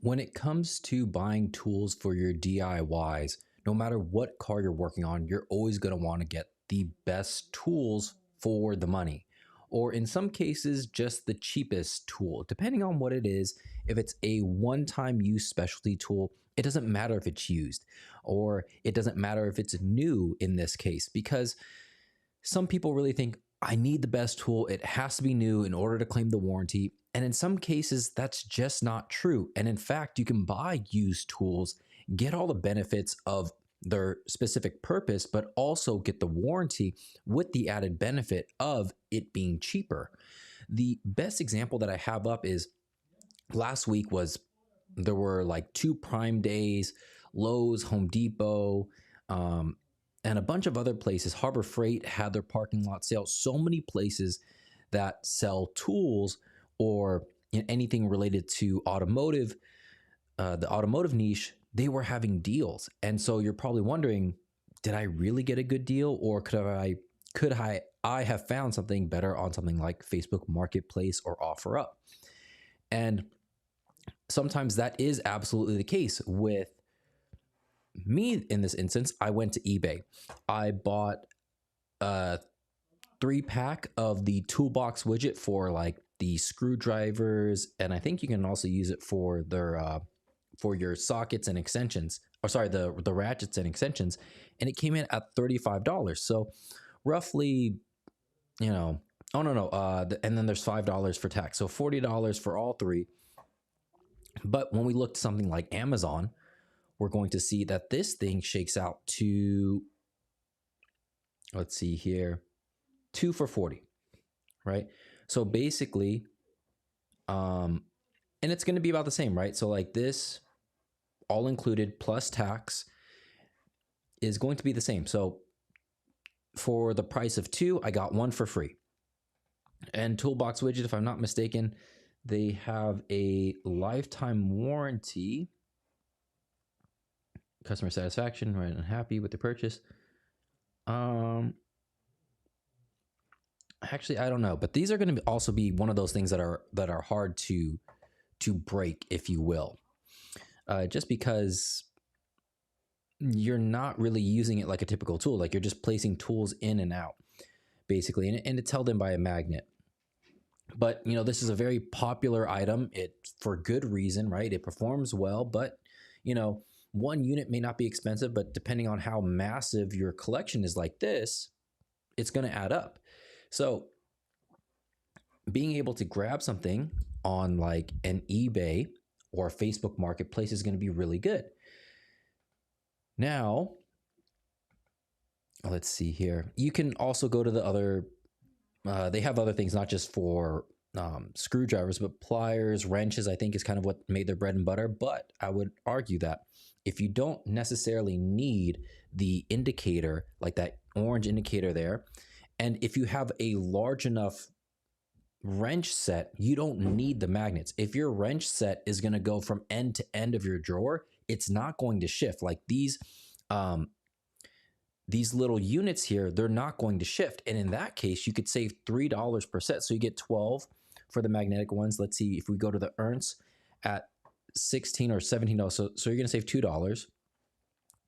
When it comes to buying tools for your DIYs, no matter what car you're working on, you're always going to want to get the best tools for the money. Or in some cases, just the cheapest tool, depending on what it is. If it's a one time use specialty tool, it doesn't matter if it's used, or it doesn't matter if it's new in this case, because some people really think I need the best tool. It has to be new in order to claim the warranty. And in some cases, that's just not true. And in fact, you can buy used tools, get all the benefits of their specific purpose, but also get the warranty with the added benefit of it being cheaper. The best example that I have up is last week was there were like two Prime days, Lowe's, Home Depot, um, and a bunch of other places. Harbor Freight had their parking lot sale. So many places that sell tools or anything related to automotive, the automotive niche, they were having deals. And so you're probably wondering, did I really get a good deal, or could I have found something better on something like Facebook Marketplace or OfferUp? And sometimes that is absolutely the case with me. In this instance, I went to eBay. I bought a 3 pack of the toolbox widget for like the screwdrivers, and I think you can also use it for their for your sockets and extensions, or sorry, the ratchets and extensions, and it came in at $35. So roughly, you know, oh no no, and then there's $5 for tax, so $40 for all three. But when we look to something like Amazon, we're going to see that this thing shakes out to, let's see here, 2 for $40, right? So basically, and it's going to be about the same, right? So like this, all included plus tax, is going to be the same. So for the price of two, I got one for free. And Toolbox Widget, if I'm not mistaken, they have a lifetime warranty. Customer satisfaction, right? Unhappy with the purchase. Actually, I don't know, but these are going to also be one of those things that are hard to break, if you will, just because you're not really using it like a typical tool. Like you're just placing tools in and out, basically, and it's held in by a magnet. But this is a very popular item. It for good reason, right? It performs well, but one unit may not be expensive, but depending on how massive your collection is like this, it's going to add up. So being able to grab something on like an eBay or Facebook Marketplace is going to be really good. Now, let's see here. You can also go to the other, they have other things, not just for screwdrivers, but pliers, wrenches, I think is kind of what made their bread and butter. But I would argue that if you don't necessarily need the indicator, like that orange indicator there, and if you have a large enough wrench set, you don't need the magnets. If your wrench set is going to go from end to end of your drawer, it's not going to shift. Like these little units here, they're not going to shift. And in that case, you could save $3 per set. So you get 12 for the magnetic ones. Let's see if we go to the Ernst at $16 or $17. So you're going to save $2.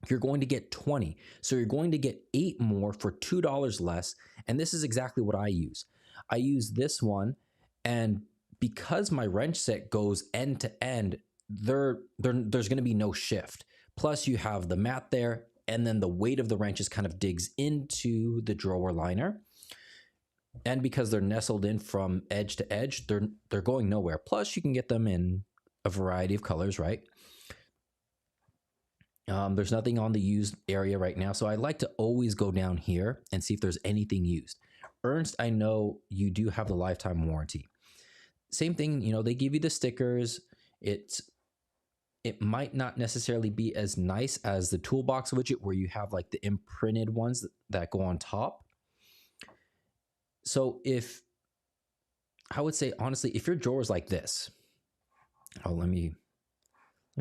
You're going to get 20. So you're going to get 8 more for $2 less. And this is exactly what I use. I use this one, and because my wrench set goes end to end, there's going to be no shift. Plus you have the mat there, and then the weight of the wrenches kind of digs into the drawer liner. And because they're nestled in from edge to edge, they're going nowhere. Plus you can get them in a variety of colors, right? There's nothing on the used area right now, so I like to always go down here and see if there's anything used. Ernst, I know you do have the lifetime warranty. Same thing, they give you the stickers. It might not necessarily be as nice as the toolbox widget where you have like the imprinted ones that go on top. So I would say, honestly, if your drawer is like this, let me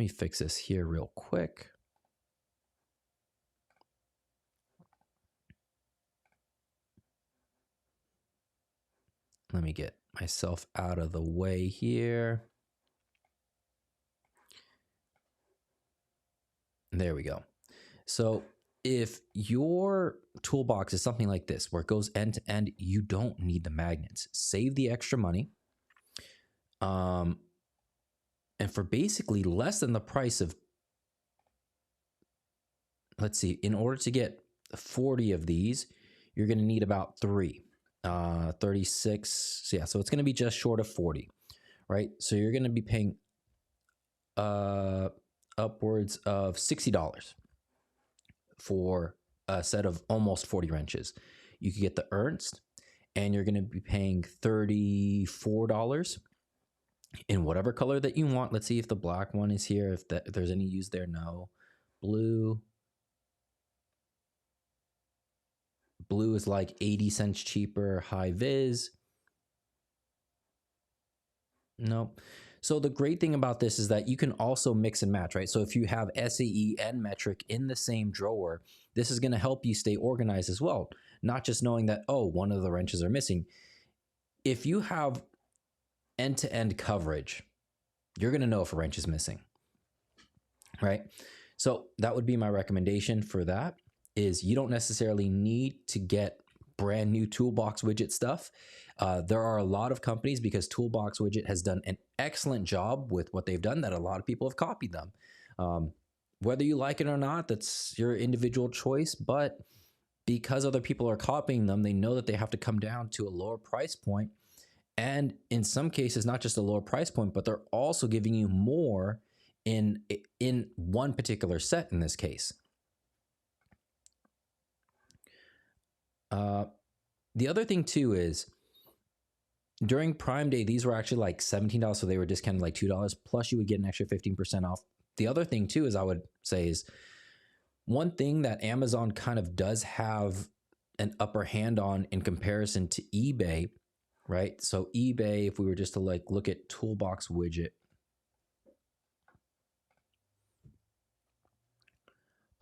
fix this here real quick. Let me get myself out of the way here. There we go. So if your toolbox is something like this, where it goes end to end, you don't need the magnets. Save the extra money. And for basically less than the price of, let's see, in order to get 40 of these, you're going to need about 36. So yeah, so it's going to be just short of 40, right? So you're going to be paying upwards of $60 for a set of almost 40 wrenches. You could get the Ernst, and you're going to be paying $34 in whatever color that you want. Let's see if the black one is here, if there's any used there. No. Blue is like 80 cents cheaper. High vis, nope. So the great thing about this is that you can also mix and match, right? So if you have SAE and metric in the same drawer, this is going to help you stay organized as well. Not just knowing that, oh, one of the wrenches are missing. If you have end-to-end coverage, you're going to know if a wrench is missing, right? So that would be my recommendation for that, is you don't necessarily need to get brand new Toolbox Widget stuff. There are a lot of companies, because Toolbox Widget has done an excellent job with what they've done, that a lot of people have copied them. Whether you like it or not, that's your individual choice, but because other people are copying them, they know that they have to come down to a lower price point. And in some cases, not just a lower price point, but they're also giving you more in one particular set in this case. The other thing too is, during Prime Day, these were actually like $17, so they were discounted like $2, plus you would get an extra 15% off. The other thing too is, I would say, is one thing that Amazon kind of does have an upper hand on in comparison to eBay, right? So eBay, if we were just to like look at Toolbox Widget,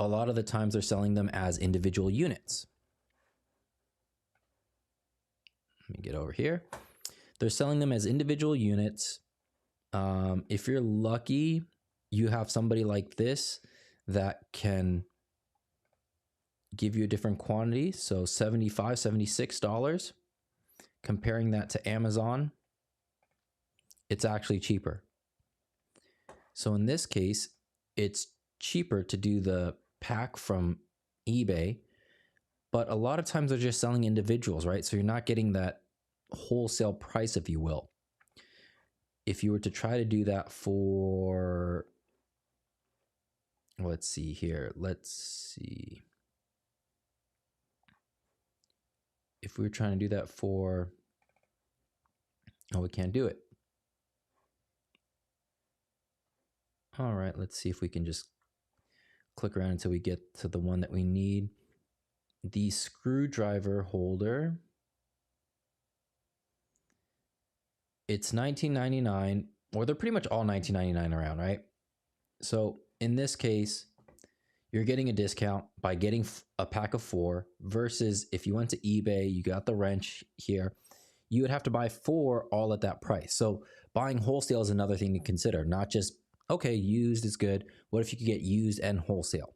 a lot of the times they're selling them as individual units. Let me get over here. They're selling them as individual units. If you're lucky, you have somebody like this that can give you a different quantity. So $75, $76. Comparing that to Amazon, it's actually cheaper. So in this case, it's cheaper to do the pack from eBay, but a lot of times they're just selling individuals, right? So you're not getting that wholesale price, if you will. If you were to try to do that for, let's see here, if we were trying to do that for, oh, we can't do it. All right, let's see if we can just click around until we get to the one that we need. The screwdriver holder, it's $19.99, or they're pretty much all $19.99 around, right? So in this case, you're getting a discount by getting a pack of 4, versus if you went to eBay, you got the wrench here, you would have to buy 4 all at that price. So buying wholesale is another thing to consider, not just, okay, used is good. What if you could get used and wholesale?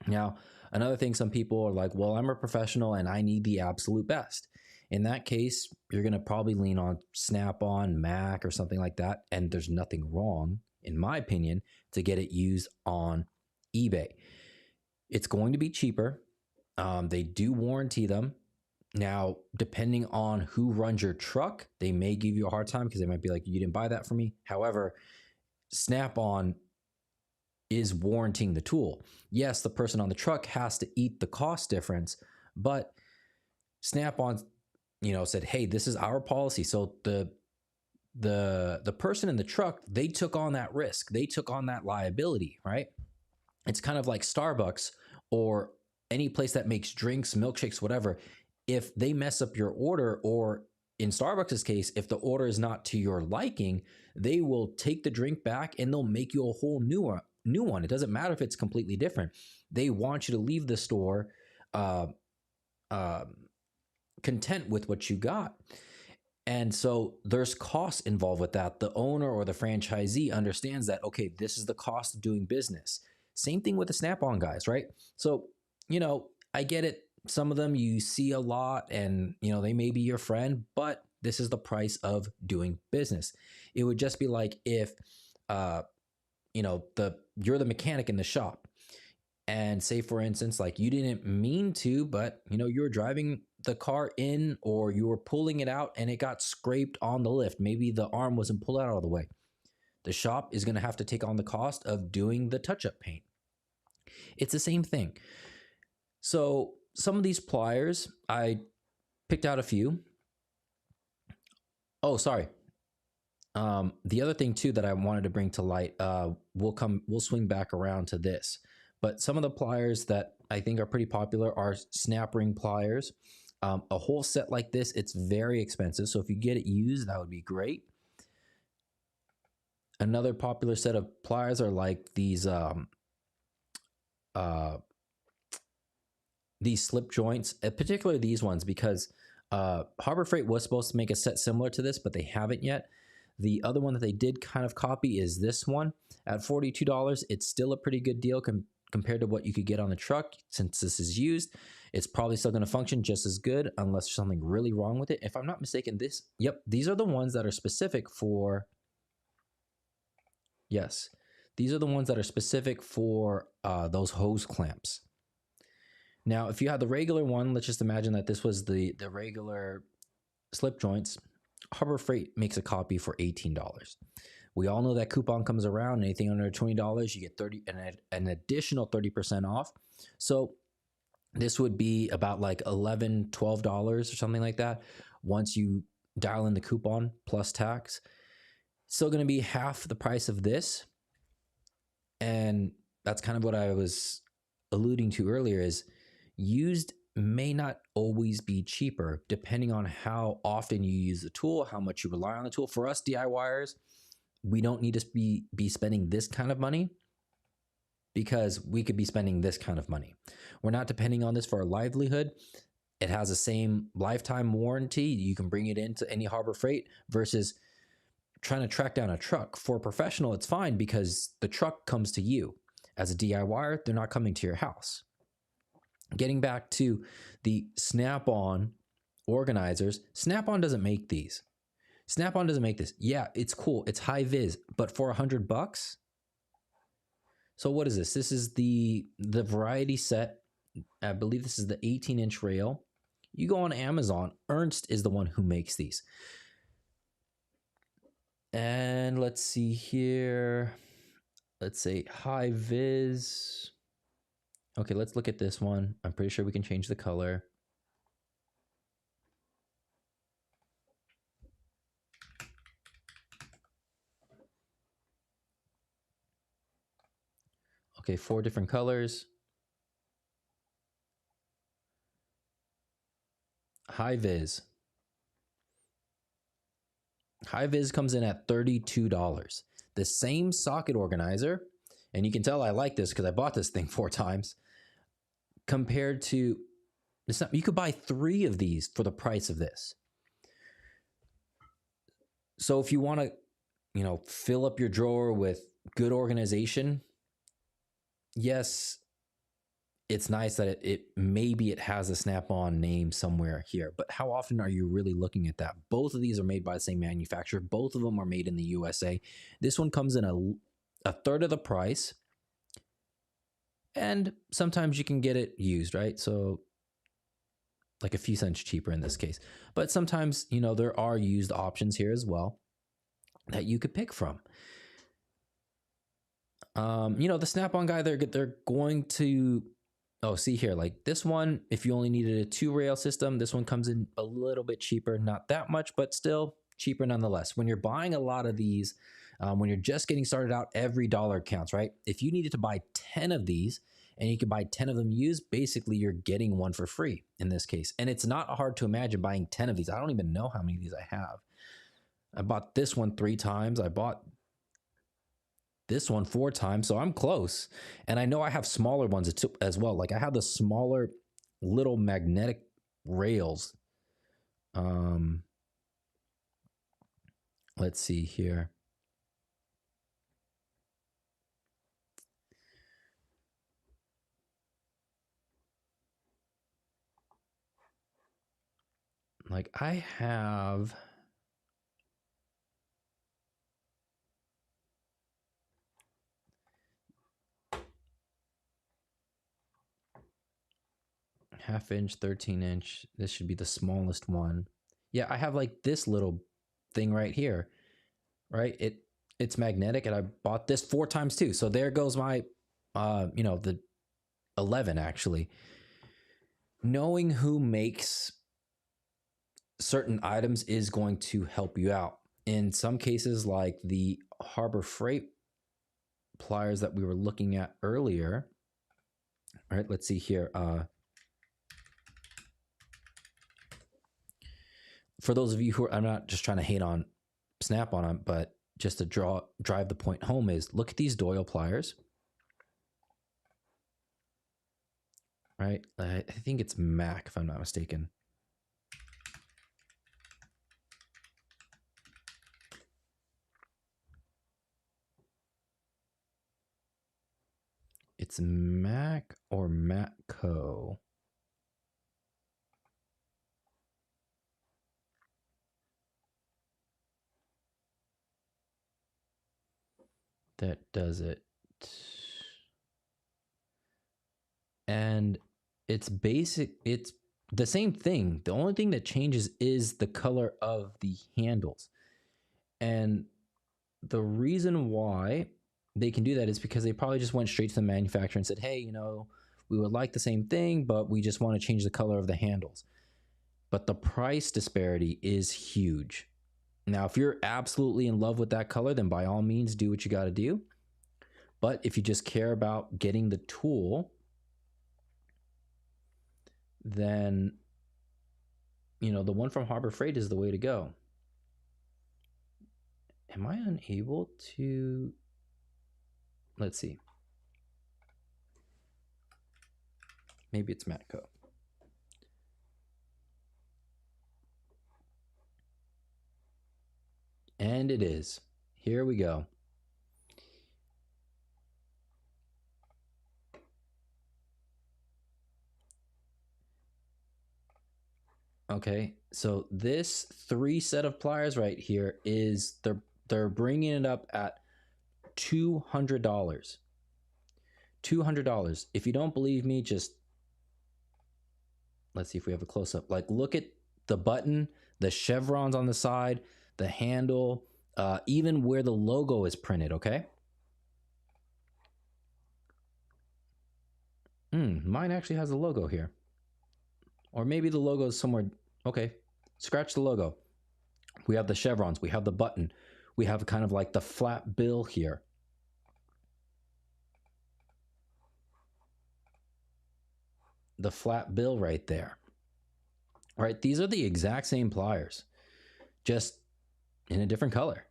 Now, another thing, some people are like, well, I'm a professional and I need the absolute best. In that case, you're going to probably lean on Snap-on, Mac, or something like that. And there's nothing wrong, in my opinion, to get it used on eBay. It's going to be cheaper. They do warranty them. Now, depending on who runs your truck, they may give you a hard time, because they might be like, you didn't buy that for me. However, Snap-on is warranting the tool. Yes, the person on the truck has to eat the cost difference, but Snap-on, said, hey, this is our policy. So the person in the truck, they took on that risk. They took on that liability, right? It's kind of like Starbucks or any place that makes drinks, milkshakes, whatever. If they mess up your order, or in Starbucks' case, if the order is not to your liking, they will take the drink back and they'll make you a whole new one. It doesn't matter if it's completely different. They want you to leave the store content with what you got. And so there's costs involved with that. The owner or the franchisee understands that, okay, this is the cost of doing business. Same thing with the Snap-on guys, right? So, I get it. Some of them you see a lot and, they may be your friend, but this is the price of doing business. It would just be like if, uh, you're the mechanic in the shop, and say for instance, like you didn't mean to, but you were driving the car in or you were pulling it out and it got scraped on the lift. Maybe the arm wasn't pulled out all the way. The shop is going to have to take on the cost of doing the touch-up paint. It's the same thing. So some of these pliers, I picked out a few. Oh, sorry. The other thing too that I wanted to bring to light, we'll swing back around to this. But some of the pliers that I think are pretty popular are snap ring pliers. A whole set like this, it's very expensive. So if you get it used, that would be great. Another popular set of pliers are like these slip joints, particularly these ones, because Harbor Freight was supposed to make a set similar to this, but they haven't yet. The other one that they did kind of copy is this one at $42. It's still a pretty good deal compared to what you could get on the truck. Since this is used, it's probably still going to function just as good unless there's something really wrong with it. If I'm not mistaken, these are the ones that are specific for, yes, these are the ones that are specific for those hose clamps. Now, if you have the regular one, let's just imagine that this was the regular slip joints. Harbor Freight makes a copy for $18. We all know that coupon comes around. Anything under $20, you get an additional 30% off. So this would be about like $11, $12 or something like that. Once you dial in the coupon plus tax, still going to be half the price of this. And that's kind of what I was alluding to earlier, is used may not always be cheaper depending on how often you use the tool, how much you rely on the tool. For us DIYers, we don't need to be spending this kind of money because we could be spending this kind of money. We're not depending on this for our livelihood. It has the same lifetime warranty. You can bring it into any Harbor Freight versus trying to track down a truck. For a professional, it's fine because the truck comes to you. As a DIYer, they're not coming to your house. Getting back to the Snap-on organizers, Snap-on doesn't make these. Snap-on doesn't make this. Yeah, it's cool. It's high vis, but for $100? So what is this? This is the variety set. I believe this is the 18-inch rail. You go on Amazon, Ernst is the one who makes these. And let's see here. Let's say high vis. Okay, let's look at this one. I'm pretty sure we can change the color. Okay, 4 different colors. High vis. High vis comes in at $32. The same socket organizer, and you can tell I like this because I bought this thing 4 times. Compared to, you could buy 3 of these for the price of this. So if you want to, fill up your drawer with good organization, yes, it's nice that it maybe it has a Snap-on name somewhere here, but how often are you really looking at that? Both of these are made by the same manufacturer. Both of them are made in the USA. This one comes in a third of the price, and sometimes you can get it used, right? So like a few cents cheaper in this case. But sometimes, there are used options here as well that you could pick from. The Snap-on guy, they're going to, see here, like this one, if you only needed a 2-rail system, this one comes in a little bit cheaper, not that much, but still cheaper nonetheless. When you're buying a lot of these, when you're just getting started out, every dollar counts, right? If you needed to buy 10 of these and you can buy 10 of them used, basically you're getting one for free in this case. And it's not hard to imagine buying 10 of these. I don't even know how many of these I have. I bought this one 3 times. I bought this one 4 times, so I'm close. And I know I have smaller ones as well. Like I have the smaller little magnetic rails. Let's see here. Like I have half-inch, 13-inch. This should be the smallest one. Yeah, I have like this little thing right here, right? It's magnetic, and I bought this 4 times too. So there goes my, the 11 actually. Knowing who makes certain items is going to help you out. In some cases, like the Harbor Freight pliers that we were looking at earlier. All right, let's see here. For those of you who are, I'm not just trying to hate on Snap-on them, but just to drive the point home is look at these Doyle pliers. Right, I think it's Mac if I'm not mistaken. It's Mac or Matco. That does it. And it's basic, it's the same thing. The only thing that changes is the color of the handles. And the reason why they can do that is because they probably just went straight to the manufacturer and said, hey, we would like the same thing, but we just want to change the color of the handles. But the price disparity is huge. Now, if you're absolutely in love with that color, then by all means, do what you got to do. But if you just care about getting the tool, then, the one from Harbor Freight is the way to go. Am I unable to... Let's see. Maybe it's Matco. And it is. Here we go. Okay, so this 3 set of pliers right here is they're bringing it up at $200. $200. If you don't believe me, just let's see if we have a close up. Like, look at the button, the chevrons on the side, the handle, even where the logo is printed. Okay. Mine actually has a logo here, or maybe the logo is somewhere. Okay, scratch the logo. We have the chevrons, we have the button, we have kind of like the flat bill here. The flat bill right there. All right, these are the exact same pliers, just in a different color.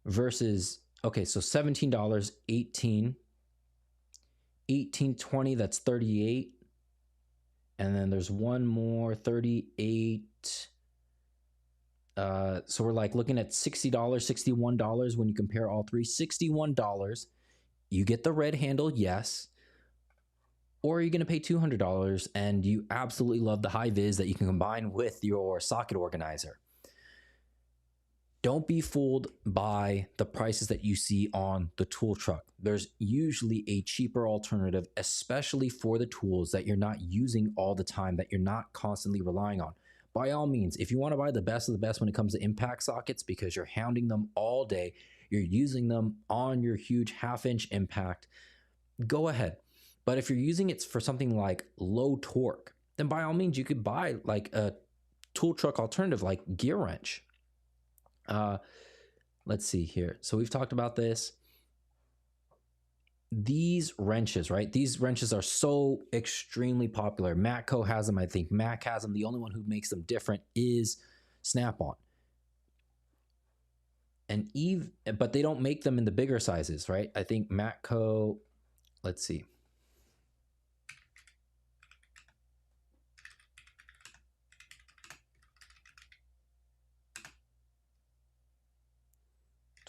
Versus, okay, so $17, 18, 20, that's 38. And then there's one more, 38. So we're like looking at $60, $61 when you compare all 3. $61. You get the red handle, yes. Or you're going to pay $200 and you absolutely love the high vis that you can combine with your socket organizer. Don't be fooled by the prices that you see on the tool truck. There's usually a cheaper alternative, especially for the tools that you're not using all the time, that you're not constantly relying on. By all means, if you want to buy the best of the best when it comes to impact sockets because you're hounding them all day, you're using them on your huge half-inch impact, go ahead. But if you're using it for something like low torque, then by all means, you could buy like a tool truck alternative like Gear Wrench. Let's see here. So we've talked about this. These wrenches, right? These wrenches are so extremely popular. Matco has them. I think Mac has them. The only one who makes them different is Snap-on. And but they don't make them in the bigger sizes, right? I think Matco, let's see.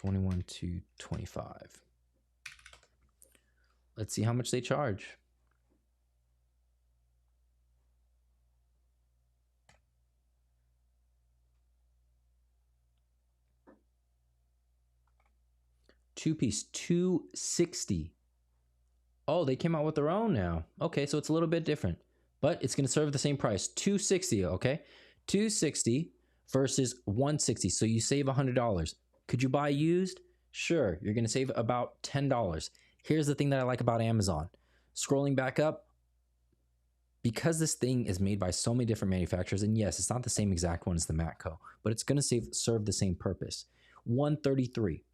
$21 to $25. Let's see how much they charge. Two-piece, 260. Oh, they came out with their own now. Okay, so it's a little bit different, but it's going to serve the same price. 260, okay? 260 versus 160. So you save $100. Could you buy used? Sure, you're going to save about $10. Here's the thing that I like about Amazon. Scrolling back up, because this thing is made by so many different manufacturers, and yes, it's not the same exact one as the Matco, but it's going to serve the same purpose. 133.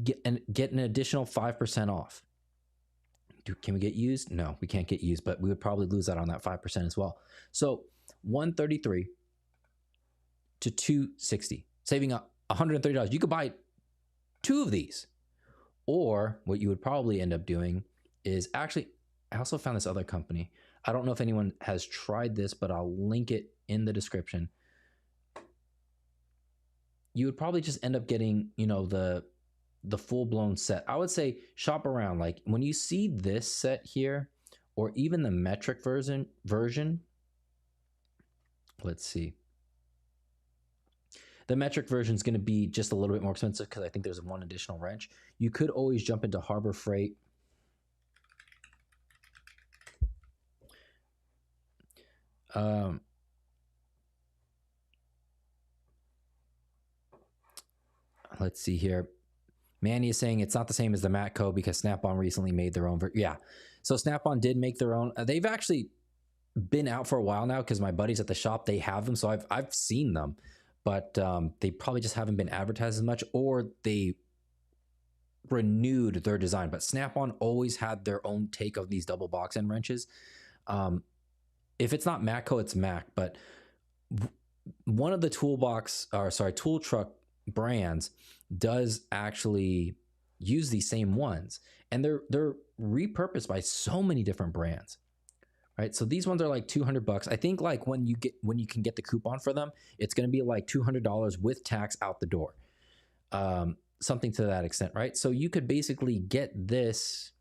Get an additional 5% off. Can we get used? No, we can't get used, but we would probably lose out on that 5% as well. So 133 to 260, saving $130. You could buy 2 of these. Or what you would probably end up doing is actually, I also found this other company. I don't know if anyone has tried this, but I'll link it in the description. You would probably just end up getting, you know, the full-blown set. I would say shop around. Like when you see this set here, or even the metric version, let's see. The metric version is going to be just a little bit more expensive because I think there's one additional wrench. You could always jump into Harbor Freight. Let's see here. Manny is saying it's not the same as the Matco because Snap-on recently made their own. Yeah, so Snap-on did make their own. They've actually been out for a while now because my buddies at the shop, they have them. So I've seen them, but they probably just haven't been advertised as much, or they renewed their design. But Snap-on always had their own take of these double box end wrenches. If it's not Matco, it's Mac. But one of the tool truck brands does actually use these same ones, and they're repurposed by so many different brands, right? So these ones are like $200. I think like when you can get the coupon for them, it's going to be like $200 with tax out the door, something to that extent, right? So you could basically get this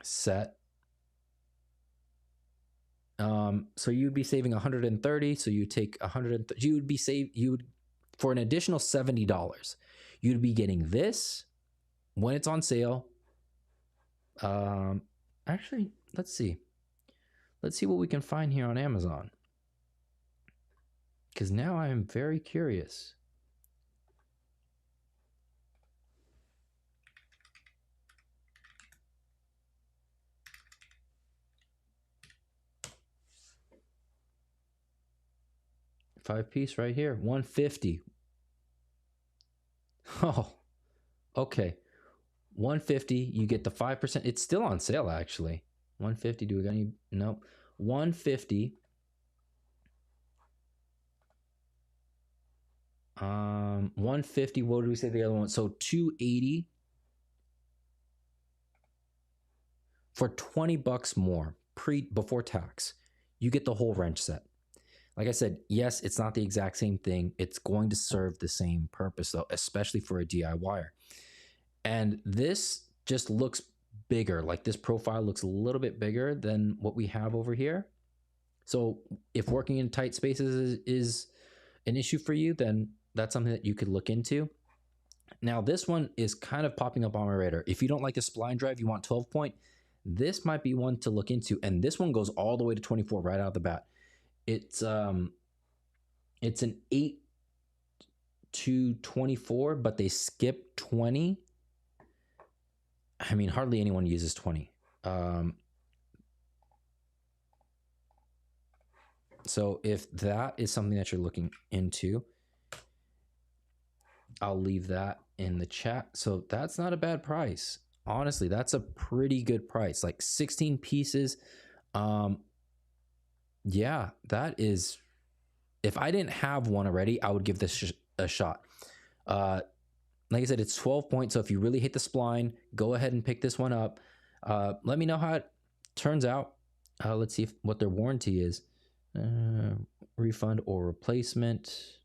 set. So you'd be saving 130. So you take 100. You would for an additional $70. You'd be getting this when it's on sale. Actually, let's see. Let's see what we can find here on Amazon, because now I am very curious. Five-piece right here, 150. Oh, okay. 150, you get the 5%. It's still on sale, actually. 150, do we got any? Nope. 150. 150, what did we say the other one? So 280 for $20 more before tax. You get the whole wrench set. Like I said, yes, it's not the exact same thing. It's going to serve the same purpose, though, especially for a DIYer. And this just looks bigger. Like this profile looks a little bit bigger than what we have over here. So if working in tight spaces is an issue for you, then that's something that you could look into. Now, this one is kind of popping up on my radar. If you don't like a spline drive, you want 12 point, this might be one to look into. And this one goes all the way to 24 right out of the bat. It's an 8 to 24, but they skip 20. I mean, hardly anyone uses 20. So if that is something that you're looking into, I'll leave that in the chat. So that's not a bad price. Honestly, that's a pretty good price. Like 16 pieces. Yeah, that is, if I didn't have one already, I would give this a shot. Like I said, it's 12 points. So if you really hate the spline, go ahead and pick this one up. Let me know how it turns out. Let's see what their warranty is. Refund or replacement.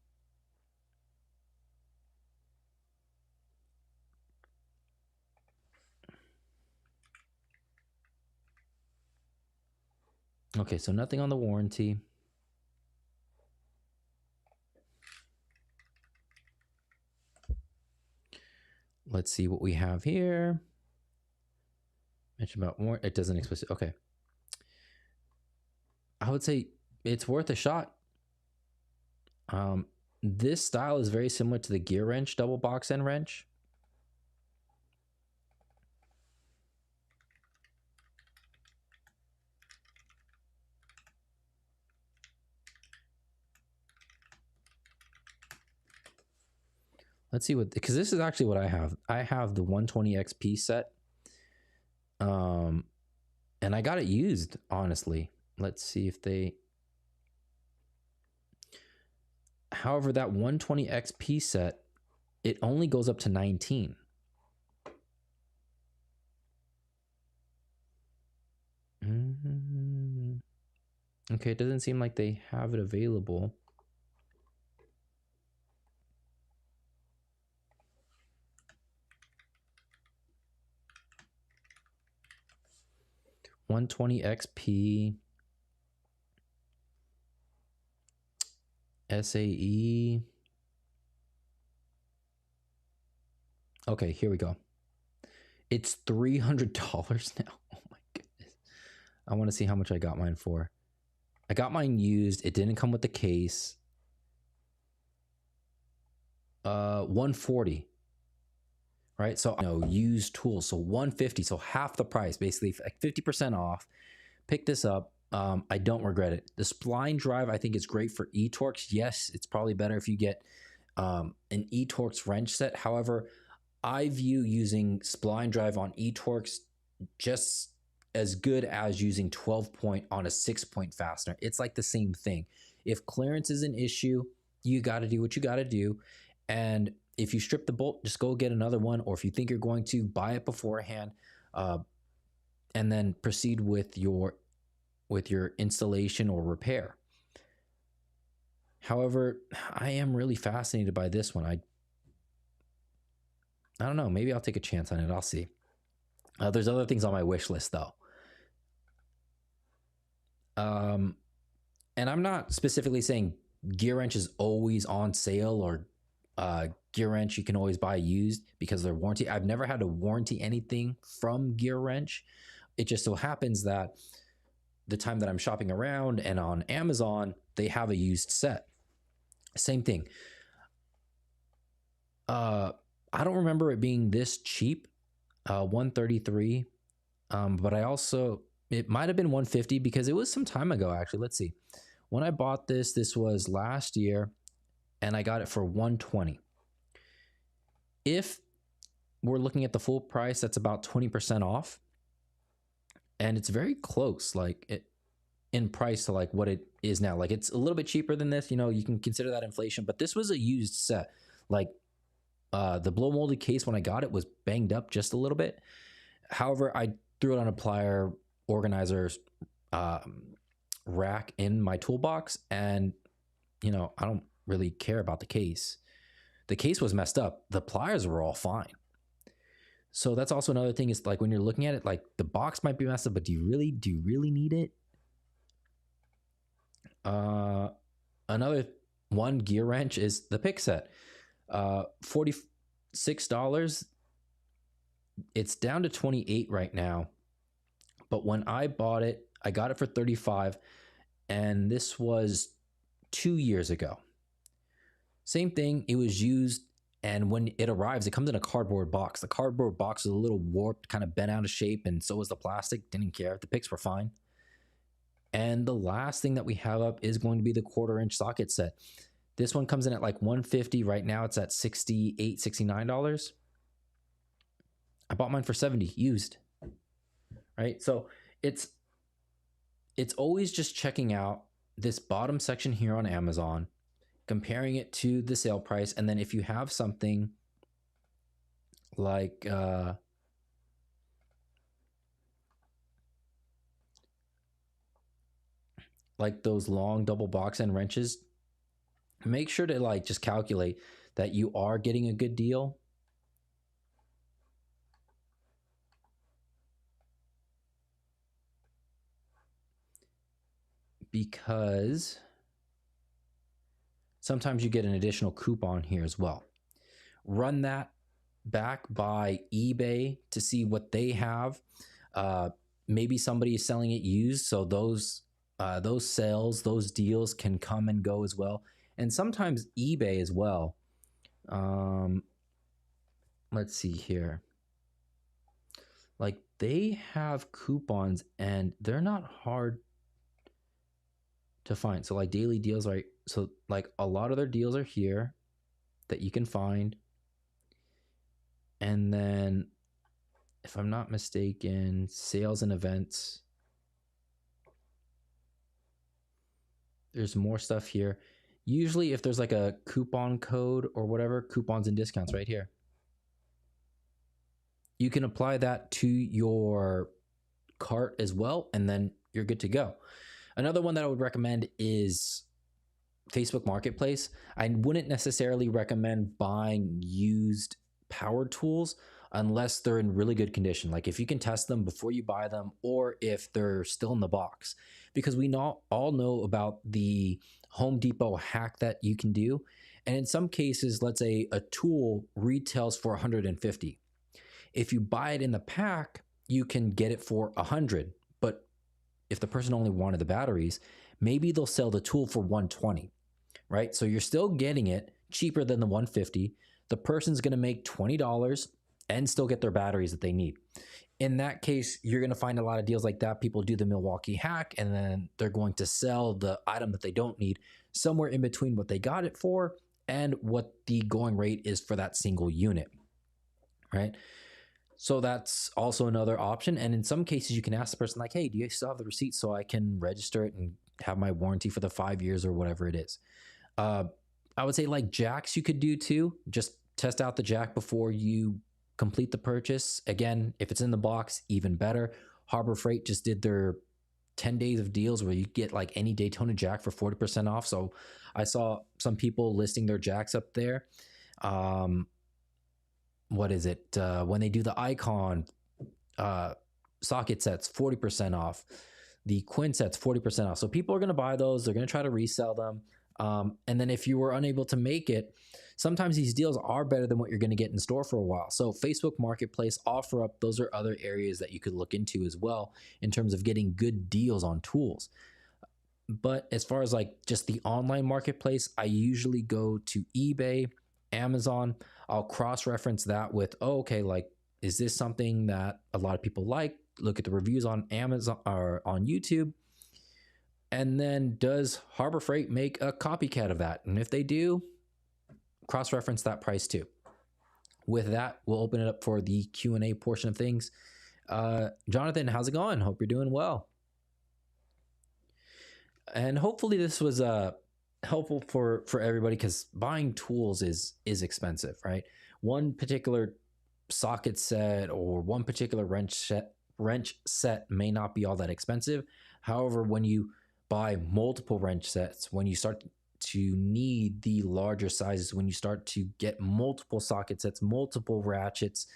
Okay, so nothing on the warranty. let's see what we have here. Mention about more. It doesn't explicit. Okay. I would say it's worth a shot. This style is very similar to the Gear Wrench double box end wrench. Let's see what, because this is actually what I have. I have the 120 XP set. And I got it used, honestly. Let's see if they, however, that 120 XP set, it only goes up to 19. Okay, it doesn't seem like they have it available. $120 XP SAE. Okay, here we go. It's $300 now. Oh my goodness. I want to see how much I got mine for. I got mine used. It didn't come with the case. 140. Right? So, used tools. So 150. So half the price, basically like 50% off. Pick this up. I don't regret it. The spline drive, I think, is great for eTorx. Yes, it's probably better if you get an eTorx wrench set. However, I view using spline drive on eTorx just as good as using 12 point on a 6-point fastener. It's like the same thing. If clearance is an issue, you got to do what you got to do. And if you strip the bolt, just go get another one. Or if you think you're going to, buy it beforehand, and then proceed with your installation or repair. However, I am really fascinated by this one. I don't know. Maybe I'll take a chance on it. I'll see. There's other things on my wish list, though. And I'm not specifically saying Gear Wrench is always on sale, or Gear Wrench you can always buy used because of their warranty. I've never had to warranty anything from Gear Wrench. It just so happens that the time that I'm shopping around and on Amazon, they have a used set. Same thing. I don't remember it being this cheap, $133. But it might have been $150 because it was some time ago, actually. Let's see. When I bought this was last year, and I got it for $120. If we're looking at the full price, that's about 20% off. And it's very close, like in price to like what it is now. Like it's a little bit cheaper than this, you can consider that inflation, but this was a used set. Like the blow molded case when I got it was banged up just a little bit. However, I threw it on a plier organizer rack in my toolbox, and I don't really care about the case. The case was messed up. The pliers were all fine. So that's also another thing, is like when you're looking at it, like the box might be messed up, but do you really need it? Another one Gear Wrench is the pick set. $46. It's down to 28 right now. But when I bought it, I got it for 35, and this was 2 years ago. Same thing, it was used, and when it arrives, it comes in a cardboard box. The cardboard box is a little warped, kind of bent out of shape, and so was the plastic. Didn't care. The picks were fine. And the last thing that we have up is going to be the 1/4-inch socket set. This one comes in at like $150. Right now it's at $68, $69. I bought mine for $70 used. Right? So it's always just checking out this bottom section here on Amazon, comparing it to the sale price, and then if you have something like those long double box end wrenches, make sure to like just calculate that you are getting a good deal. Because sometimes you get an additional coupon here as well. Run that back by eBay to see what they have. Uh, Maybe somebody is selling it used, so those sales, those deals can come and go as well, and sometimes eBay as well. Um, let's see here. Like they have coupons and they're not hard to find. So like daily deals, right? So like a lot of their deals are here that you can find. And then if I'm not mistaken, sales and events. There's more stuff here. Usually if there's like a coupon code or whatever, coupons and discounts right here. You can apply that to your cart as well, and then you're good to go. Another one that I would recommend is Facebook Marketplace. I wouldn't necessarily recommend buying used power tools unless they're in really good condition. Like if you can test them before you buy them, or if they're still in the box, because we all know about the Home Depot hack that you can do. And in some cases, let's say a tool retails for 150. If you buy it in the pack, you can get it for 100. But if the person only wanted the batteries, maybe they'll sell the tool for 120, right? So you're still getting it cheaper than the 150. The person's going to make $20 and still get their batteries that they need. In that case, you're going to find a lot of deals like that. People do the Milwaukee hack, and then they're going to sell the item that they don't need somewhere in between what they got it for and what the going rate is for that single unit, right? So that's also another option. And in some cases, you can ask the person like, hey, do you still have the receipt so I can register it and have my warranty for the 5 years or whatever it is? I would say like jacks you could do too. Just test out the jack before you complete the purchase. Again, if it's in the box, even better. Harbor Freight just did their 10 days of deals where you get like any Daytona jack for 40% off. So I saw some people listing their jacks up there. What is it? When they do the Icon socket sets, 40% off. The Quinn sets, 40% off. So people are going to buy those. They're going to try to resell them. And then if you were unable to make it, sometimes these deals are better than what you're going to get in store for a while. So Facebook Marketplace, OfferUp, those are other areas that you could look into as well in terms of getting good deals on tools. But as far as like just the online marketplace, I usually go to eBay, Amazon. I'll cross-reference that with, oh, okay, like, is this something that a lot of people like? Look at the reviews on Amazon or on YouTube. And then does Harbor Freight make a copycat of that? And if they do, cross-reference that price too. With that, we'll open it up for the Q&A portion of things. Jonathan, how's it going? Hope you're doing well. And hopefully this was helpful for everybody, because buying tools is expensive, right? One particular socket set or one particular wrench set may not be all that expensive. However, when you buy multiple wrench sets, when you start to need the larger sizes, when you start to get multiple socket sets, multiple ratchets,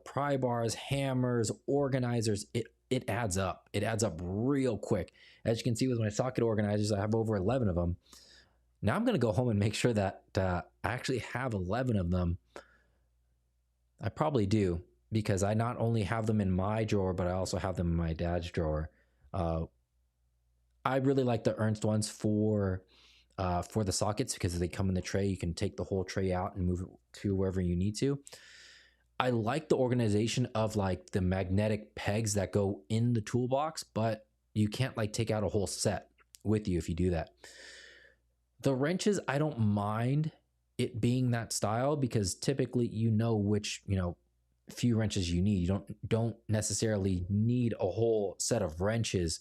pry bars, hammers, organizers, it adds up. It adds up real quick. As you can see with my socket organizers, I have over 11 of them. Now I'm going to go home and make sure that I actually have 11 of them. I probably do, because I not only have them in my drawer, but I also have them in my dad's drawer. I really like the Ernst ones for the sockets, because they come in the tray. You can take the whole tray out and move it to wherever you need to. I like the organization of like the magnetic pegs that go in the toolbox, but you can't like take out a whole set with you if you do that. The wrenches, I don't mind it being that style, because typically you know which, few wrenches you need. You don't necessarily need a whole set of wrenches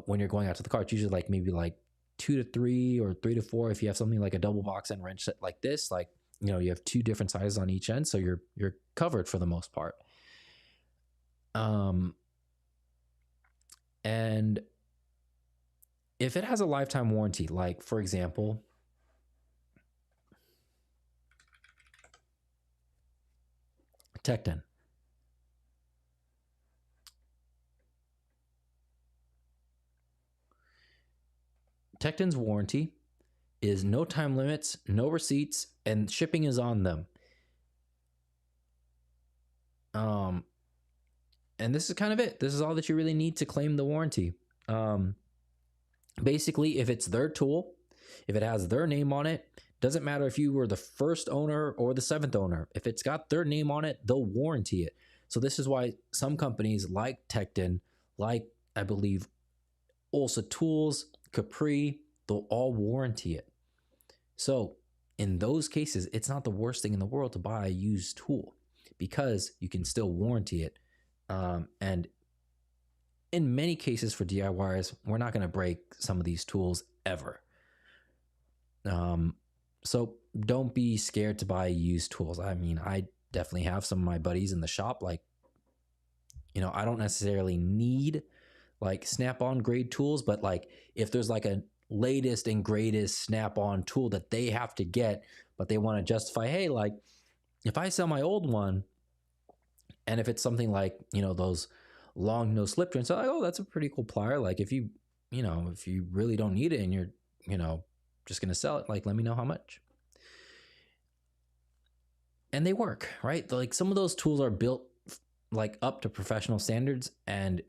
when you're going out to the car. It's usually like maybe like 2 to 3 or 3 to 4 if you have something like a double box end wrench set like this. Like, you have 2 different sizes on each end, so you're covered for the most part. And if it has a lifetime warranty, like for example, Tekton. Tekton's warranty is no time limits, no receipts, and shipping is on them. And this is kind of it. This is all that you really need to claim the warranty. Basically, if it's their tool, if it has their name on it, doesn't matter if you were the first owner or the seventh owner. If it's got their name on it, they'll warranty it. So this is why some companies like Tekton, like I believe Ulsa Tools, Capri, they'll all warranty it. So in those cases, it's not the worst thing in the world to buy a used tool because you can still warranty it. And in many cases for DIYers, we're not going to break some of these tools ever. So don't be scared to buy used tools. I mean, I definitely have some of my buddies in the shop. Like, I don't necessarily need like Snap-on grade tools, but like if there's like a latest and greatest Snap-on tool that they have to get, but they want to justify, hey, like if I sell my old one, and if it's something like, those long no slip joints, like, oh, that's a pretty cool plier. Like if you really don't need it and you're, just going to sell it, like, let me know how much. And they work, right? Like some of those tools are built like up to professional standards. And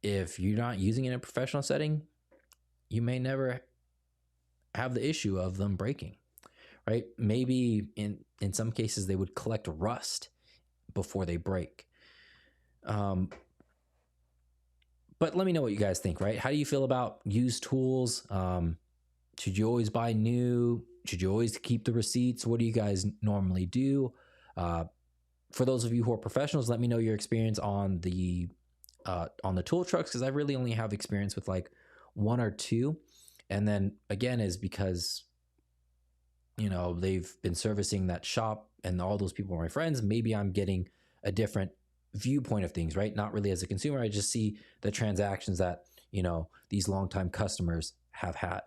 if you're not using it in a professional setting, you may never have the issue of them breaking, right? Maybe in some cases they would collect rust before they break. But let me know what you guys think, right? How do you feel about used tools? Should you always buy new? Should you always keep the receipts? What do you guys normally do? For those of you who are professionals, let me know your experience on the tool trucks, because I really only have experience with like one or two. And then again, is because, they've been servicing that shop and all those people are my friends. Maybe I'm getting a different viewpoint of things, right? Not really as a consumer. I just see the transactions that, these longtime customers have had.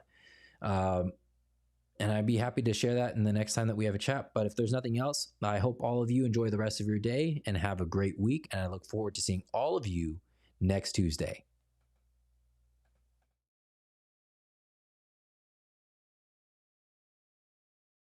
And I'd be happy to share that in the next time that we have a chat. But if there's nothing else, I hope all of you enjoy the rest of your day and have a great week. And I look forward to seeing all of you next Tuesday.